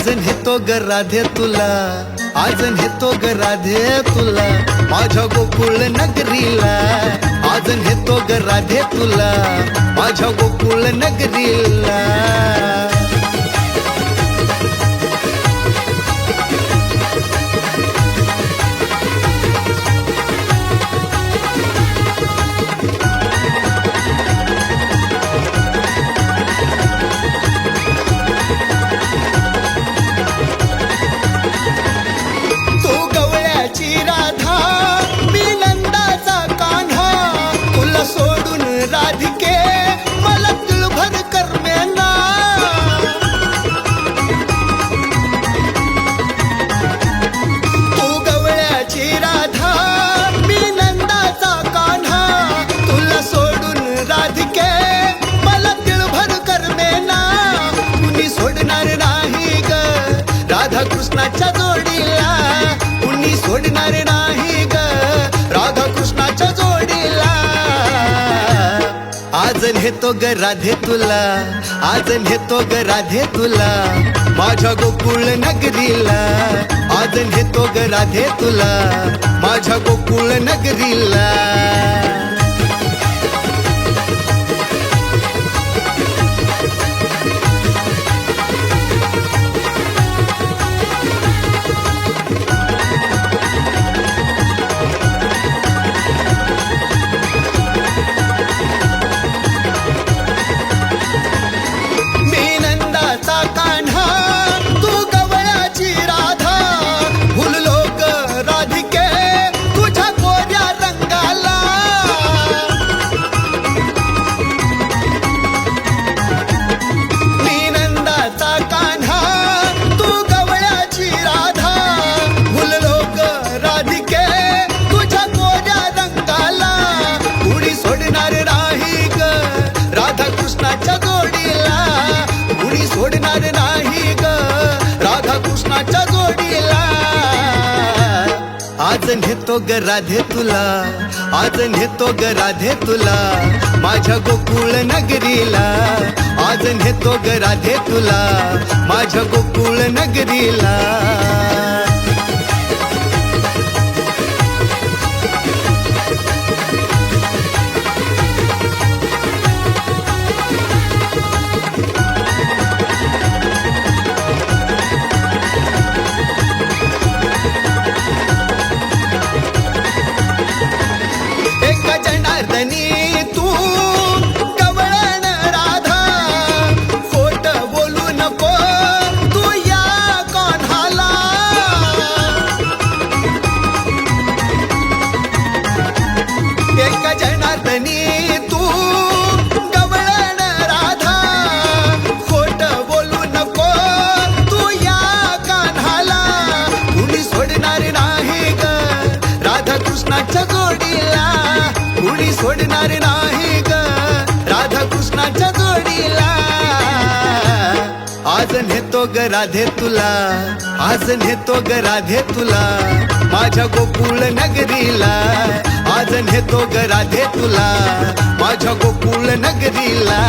आज नेतो ग राधे तुला, आज नेतो ग राधे तुला माझ्या गोकुळ नगरीला, आज नेतो ग राधे तुला माझ्या गोकुळ नगरीला. सोडून राधिके मला तिळभर करमेना, तू गवळ्याची राधा मी नंदाचा कान्हा, तुला सोडून राधिके मला तिळभर करमेना. कुणी सोडणार नाही ग राधा कृष्णाच्या जोडीला, कुणी सोडणार नाही ग राधा कृष्णाच्या जोडीला. आज नेतो ग राधे तुला, आज नेतो ग राधे तुला माझ्या गोकुळ नगरीला, आज नेतो ग राधे तुला माझ्या गोकुळ नगरीला. सोडणार नाही ग राधा कृष्णाच्या जोडीला. आज नेतो ग राधे तुला, आज नेतो ग राधे तुला माझ्या गोकुळ नगरीला, आज नेतो ग राधे तुला माझ्या गोकुळ नगरीला. जनार्दनी तू गवळण राधा, खोट बोलू नको तू या कान्हाला. एक जनार्दनी तू गवळण राधा, खोट बोलू नको तू या कान्हाला. कुणी सोडणार नाही ग राधा कृष्णाच्या जोडीला, कुणी सोडणार नाही ग राधा कृष्णाच्या जोडीला. आज नेतो ग राधे तुला, आज नेतो ग राधे तुला माझ्या गोकुळ नगरीला, आज नेतो ग राधे तुला माझ्या गोकुळ नगरीला.